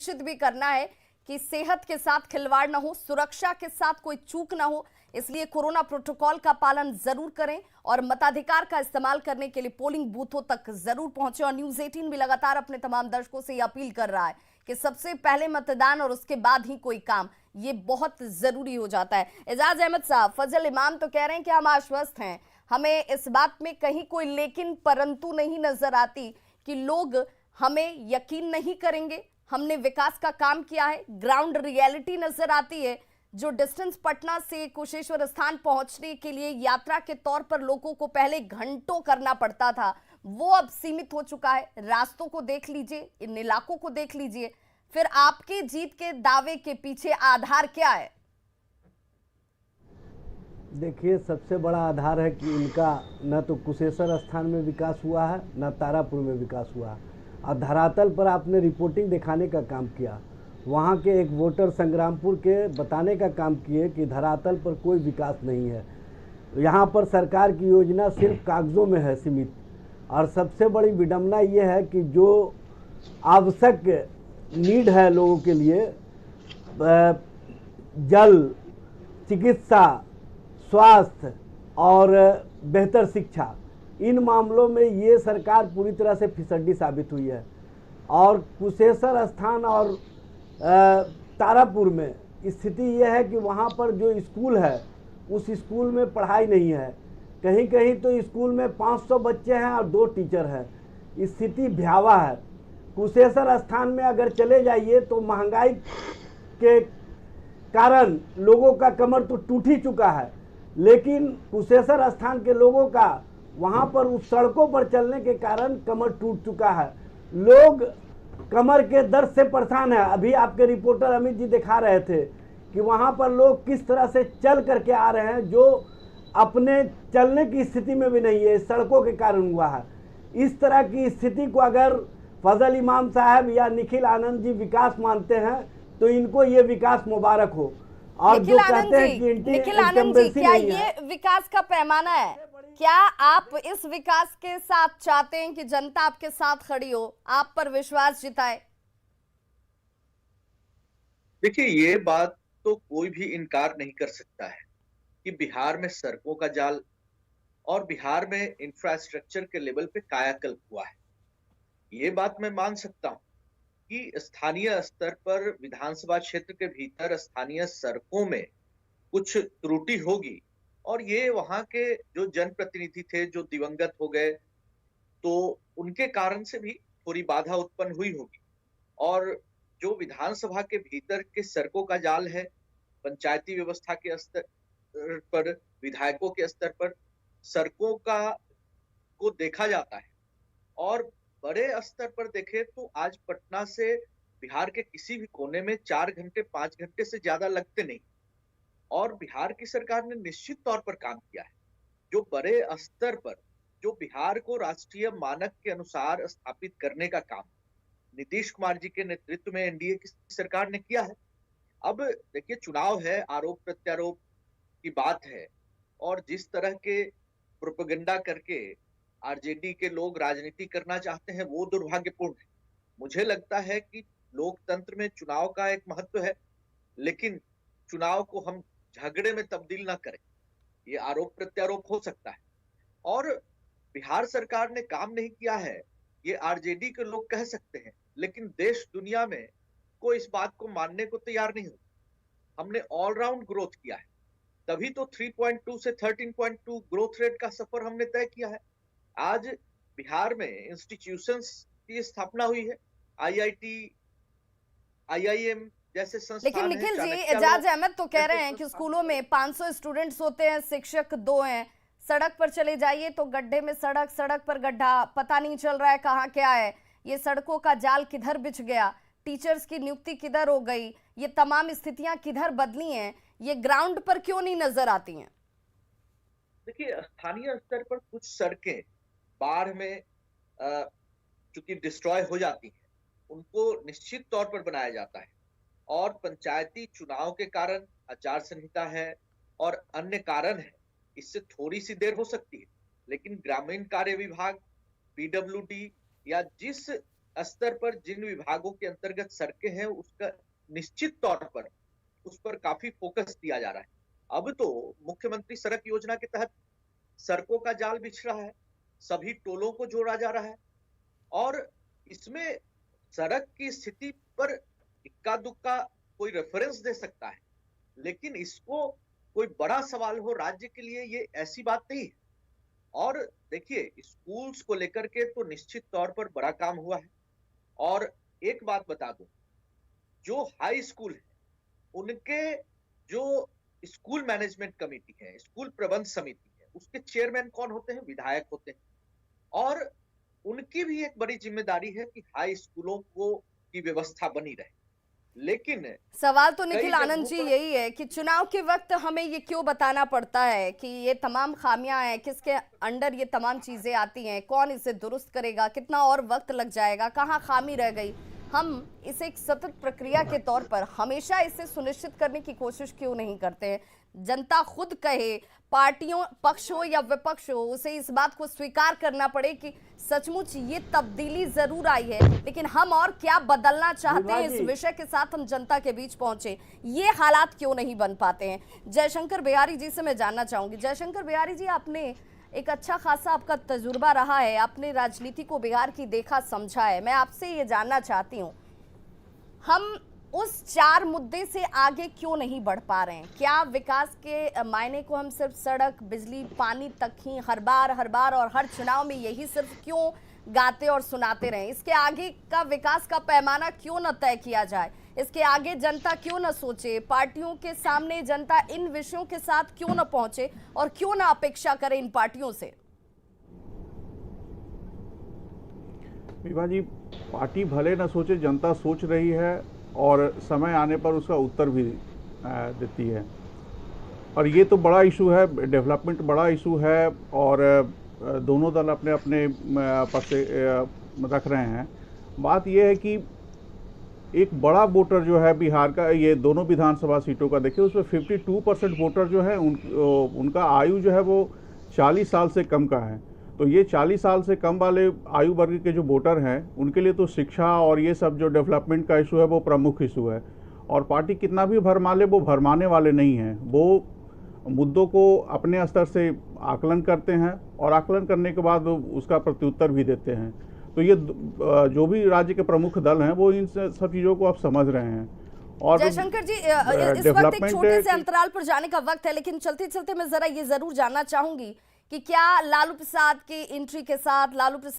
सुनिश्चित भी करना है कि सेहत के साथ खिलवाड़ ना हो, सुरक्षा के साथ कोई चूक ना हो। इसलिए कोरोना प्रोटोकॉल का पालन जरूर करें और मताधिकार का इस्तेमाल करने के लिए पोलिंग बूथों तक जरूर पहुंचे। और न्यूज़ 18 भी लगातार अपने तमाम दर्शकों से यह अपील कर रहा है कि सबसे पहले मतदान और उसके बाद ही कोई काम, ये बहुत जरूरी हो जाता है। एजाज अहमद साहब, फजल इमाम तो कह रहे हैं कि हम आश्वस्त हैं, हमें इस बात में कहीं कोई लेकिन परंतु नहीं नजर आती कि लोग हमें यकीन नहीं करेंगे। हमने विकास का काम किया है, ग्राउंड रियलिटी नजर आती है। जो डिस्टेंस पटना से कुशेश्वर स्थान पहुंचने के लिए यात्रा के तौर पर लोगों को पहले घंटों करना पड़ता था, वो अब सीमित हो चुका है। रास्तों को देख लीजिए, इन इलाकों को देख लीजिए। फिर आपके जीत के दावे के पीछे आधार क्या है? देखिए, सबसे बड़ा आधार है कि इनका न तो कुशेश्वर स्थान में विकास हुआ है, न तारापुर में विकास हुआ है। और धरातल पर आपने रिपोर्टिंग दिखाने का काम किया, वहाँ के एक वोटर संग्रामपुर के बताने का काम किए कि धरातल पर कोई विकास नहीं है। यहाँ पर सरकार की योजना सिर्फ कागज़ों में है सीमित। और सबसे बड़ी विडंबना ये है कि जो आवश्यक नीड है लोगों के लिए, जल, चिकित्सा, स्वास्थ्य और बेहतर शिक्षा, इन मामलों में ये सरकार पूरी तरह से फिसड्डी साबित हुई है। और कुशेश्वर स्थान और तारापुर में स्थिति यह है कि वहाँ पर जो स्कूल है, उस स्कूल में पढ़ाई नहीं है। कहीं कहीं तो स्कूल में 500 बच्चे हैं और 2 टीचर हैं। स्थिति भयावह है। कुशेश्वर स्थान में अगर चले जाइए तो महंगाई के कारण लोगों का कमर तो टूट ही चुका है, लेकिन कुशेश्वर स्थान के लोगों का वहाँ पर उस सड़कों पर चलने के कारण कमर टूट चुका है। लोग कमर के दर्द से परेशान है। अभी आपके रिपोर्टर अमित जी दिखा रहे थे कि वहाँ पर लोग किस तरह से चल करके आ रहे हैं, जो अपने चलने की स्थिति में भी नहीं है, सड़कों के कारण हुआ है। इस तरह की स्थिति को अगर फजल इमाम साहब या निखिल आनंद जी विकास मानते हैं तो इनको ये विकास मुबारक हो। और जो कहते हैं कि निखिल आनंद जी, क्या ये विकास का पैमाना है? क्या आप इस विकास के साथ चाहते हैं कि जनता आपके साथ खड़ी हो, आप पर विश्वास जिताए? देखिए, ये बात तो कोई भी इनकार नहीं कर सकता है कि बिहार में सड़कों का जाल और बिहार में इंफ्रास्ट्रक्चर के लेवल पे कायाकल्प हुआ है। ये बात मैं मान सकता हूँ कि स्थानीय स्तर पर विधानसभा क्षेत्र के भीतर स्थानीय सड़कों में कुछ त्रुटि होगी और ये वहां के जो जनप्रतिनिधि थे जो दिवंगत हो गए, तो उनके कारण से भी थोड़ी बाधा उत्पन्न हुई होगी। और जो विधानसभा के भीतर के सड़कों का जाल है, पंचायती व्यवस्था के स्तर पर, विधायकों के स्तर पर सड़कों का को देखा जाता है। और बड़े स्तर पर देखें तो आज पटना से बिहार के किसी भी कोने में 4 घंटे 5 घंटे से ज्यादा लगते नहीं। और बिहार की सरकार ने निश्चित तौर पर काम किया है। जो बड़े स्तर पर जो बिहार को राष्ट्रीय मानक के अनुसार स्थापित करने का काम नीतीश कुमार जी के नेतृत्व में एनडीए की सरकार ने किया है। अब देखिए, चुनाव है, आरोप प्रत्यारोप की बात है, और जिस तरह के प्रोपेगेंडा करके आरजेडी के लोग राजनीति करना चाहते हैं, वो दुर्भाग्यपूर्ण है। मुझे लगता है कि लोकतंत्र में चुनाव का एक महत्व है, लेकिन चुनाव को हम झगड़े में तब्दील ना करें। ये आरोप प्रत्यारोप हो सकता है और बिहार सरकार ने काम नहीं किया है, ये आरजेडी के लोग कह सकते हैं, लेकिन देश दुनिया में कोई इस बात को मानने को तैयार नहीं होता। हमने ऑलराउंड ग्रोथ किया है, तभी तो 3.2 से 13.2 ग्रोथ रेट का सफर हमने तय किया है। आज बिहार में इंस्टीट्यूशंस की स्थापना हुई है, आईआईटी, आईआईएम जैसे लेकिन संस्थान निखिल जी, हैं। एजाज अहमद तो कह रहे हैं कि स्कूलों में 500 स्टूडेंट्स होते हैं, शिक्षक 2 हैं। सड़क पर चले जाइए तो गड्ढे में सड़क, सड़क पर गड्ढा, पता नहीं चल रहा है कहाँ क्या है। ये सड़कों का जाल किधर बिछ गया, टीचर्स की नियुक्ति किधर हो गई, ये तमाम स्थितियां किधर बदली हैं, ये ग्राउंड पर क्यों नहीं नजर आती हैं? देखिए, स्थानीय स्तर पर कुछ सड़कें बाढ़ में चूंकि डिस्ट्रॉय हो जाती हैं, उनको निश्चित तौर पर बनाया जाता है। और पंचायती चुनाव के कारण, आचार संहिता है और अन्य कारण है, इससे थोड़ी सी देर हो सकती है, लेकिन ग्रामीण कार्य विभाग, पीडब्ल्यूडी या जिस स्तर पर जिन विभागों के अंतर्गत सड़कें हैं उसका निश्चित तौर पर उस पर काफी फोकस दिया जा रहा है। अब तो मुख्यमंत्री सड़क योजना के तहत सड़कों का जाल बिछ रहा है, सभी टोलों को जोड़ा जा रहा है और इसमें सड़क की स्थिति पर इक्का दुक्का कोई रेफरेंस दे सकता है, लेकिन इसको कोई बड़ा सवाल हो राज्य के लिए, ये ऐसी बात नहीं है। और देखिए, स्कूल्स को लेकर के तो निश्चित तौर पर बड़ा काम हुआ है। और एक बात बता दूं, जो हाई स्कूल है उनके जो स्कूल मैनेजमेंट कमेटी है, स्कूल प्रबंध समिति है, उसके चेयरमैन कौन होते हैं? विधायक होते हैं। और उनकी भी एक बड़ी जिम्मेदारी है कि हाई स्कूलों को की व्यवस्था बनी रहे। लेकिन सवाल तो निखिल कई आनंद जगहों जी पर यही है कि चुनाव के वक्त हमें ये क्यों बताना पड़ता है कि ये तमाम खामियां हैं, किसके अंडर ये तमाम चीजें आती हैं, कौन इसे दुरुस्त करेगा, कितना और वक्त लग जाएगा, कहाँ खामी रह गई। हम इसे एक सतत प्रक्रिया के तौर पर हमेशा इसे सुनिश्चित करने की कोशिश क्यों नहीं करते हैं? जनता खुद कहे, पार्टियों पक्ष हो या विपक्ष हो, उसे इस बात को स्वीकार करना पड़े कि सचमुच ये तब्दीली जरूर आई है, लेकिन हम और क्या बदलना चाहते हैं इस विषय के साथ हम जनता के बीच पहुंचे, ये हालात क्यों नहीं बन पाते हैं? जयशंकर बिहारी जी से मैं जानना चाहूंगी। जयशंकर बिहारी जी, आपने एक अच्छा खासा आपका तजुर्बा रहा है, आपने राजनीति को बिहार की देखा समझा है। मैं आपसे ये जानना चाहती हूँ, हम उस 4 मुद्दे से आगे क्यों नहीं बढ़ पा रहे हैं? क्या विकास के मायने को हम सिर्फ सड़क, बिजली, पानी तक ही हर बार और हर चुनाव में यही सिर्फ क्यों गाते और सुनाते रहें? इसके आगे का विकास का पैमाना क्यों न तय किया जाए? इसके आगे जनता क्यों न सोचे? पार्टियों के सामने जनता इन विषयों के साथ क्यों न पहुंचे और क्यों न अपेक्षा करे इन पार्टियों से? विभा जी, पार्टी भले न सोचे, जनता सोच रही है और समय आने पर उसका उत्तर भी देती है। और ये तो बड़ा इशू है, डेवलपमेंट बड़ा इशू है और दोनों दल अपने अपने पक्ष से रख रहे हैं। बात यह है कि एक बड़ा वोटर जो है बिहार का, ये दोनों विधानसभा सीटों का देखिए, उसमें 52% वोटर जो है उनका आयु जो है वो 40 साल से कम का है। तो ये 40 साल से कम वाले आयु वर्ग के जो वोटर हैं उनके लिए तो शिक्षा और ये सब जो डेवलपमेंट का इशू है वो प्रमुख इशू है। और पार्टी कितना भी भरमा ले, वो भरमाने वाले नहीं हैं। वो मुद्दों को अपने स्तर से आकलन करते हैं और आकलन करने के बाद उसका प्रत्युत्तर भी देते हैं। तो ये जो भी राज्य के प्रमुख दल हैं वो इन सब चीज़ों को अब समझ रहे हैं। और जयशंकर जी, इस वक्त एक छोटे से अंतराल पर जाने का वक्त है, लेकिन चलते चलते मैं जरा ये जरूर जानना चाहूंगी कि क्या लालू प्रसाद की एंट्री के साथ, लालू प्रसाद